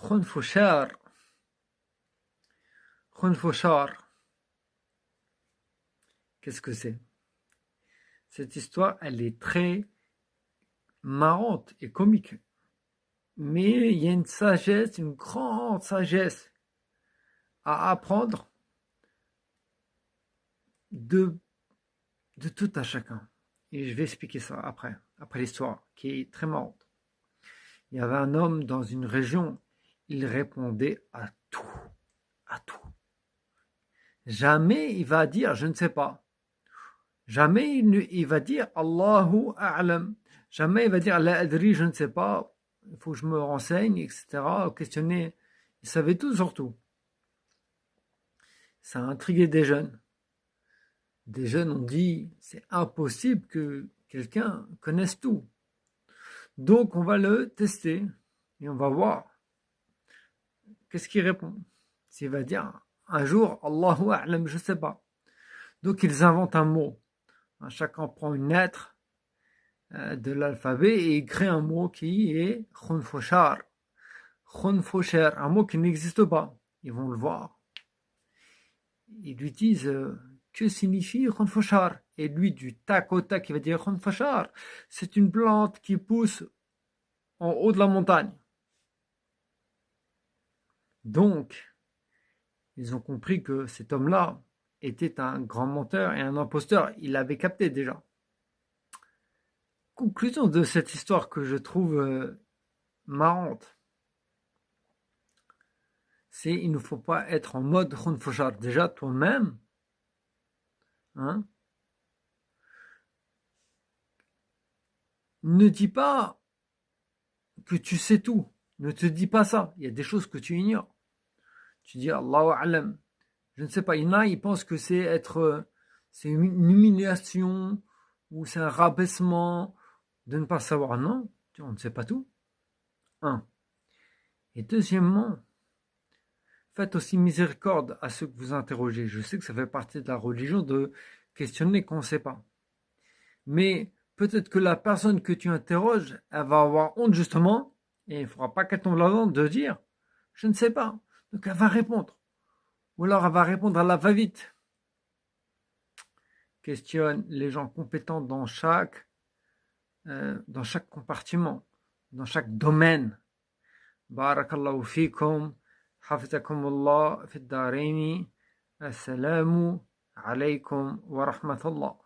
Khunfushar. Khunfushar. Qu'est-ce que c'est? Cette histoire, elle est très marrante et comique. Mais il y a une sagesse, une grande sagesse à apprendre de tout à chacun. Et je vais expliquer ça après l'histoire, qui est très marrante. Il y avait un homme dans une région, il répondait à tout. Jamais il va dire je ne sais pas. Jamais il va dire Allahu A'lam. Jamais il va dire La adri, je ne sais pas, il faut que je me renseigne, etc. Questionner. Il savait tout sur tout. Ça a intrigué des jeunes. Des jeunes ont dit c'est impossible que quelqu'un connaisse tout. Donc on va le tester et on va voir qu'est-ce qu'il répond. S'il va dire un jour Allahu A'lam, je ne sais pas. Donc ils inventent un mot. Chacun prend une lettre de l'alphabet et il crée un mot qui est Khunfushar. Khunfushar, un mot qui n'existe pas. Ils vont le voir. Ils lui disent que signifie Khunfushar? Et lui, du tac au tac, il va dire Khunfushar, c'est une plante qui pousse en haut de la montagne. Donc, ils ont compris que cet homme-là était un grand menteur et un imposteur. Il l'avait capté déjà. Conclusion de cette histoire que je trouve marrante, c'est il ne faut pas être en mode Khunfushar. Déjà, toi-même, hein, ne dis pas que tu sais tout. Ne te dis pas ça. Il y a des choses que tu ignores. Tu dis Allahu A'lam. Je ne sais pas. Il y en a, ils pensent que c'est une humiliation ou c'est un rabaissement de ne pas savoir. Non, on ne sait pas tout. Un. Et deuxièmement, faites aussi miséricorde à ceux que vous interrogez. Je sais que ça fait partie de la religion de questionner qu'on ne sait pas. Mais peut-être que la personne que tu interroges, elle va avoir honte justement, et il ne faudra pas qu'elle tombe là-dedans de dire « je ne sais pas ». Donc elle va répondre. Ou alors elle va répondre à la va-vite. Questionne les gens compétents dans chaque compartiment, dans chaque domaine. Barakallahu fikum, hafizakumullah fi ad-daraini, assalamu alaykum wa rahmatullah.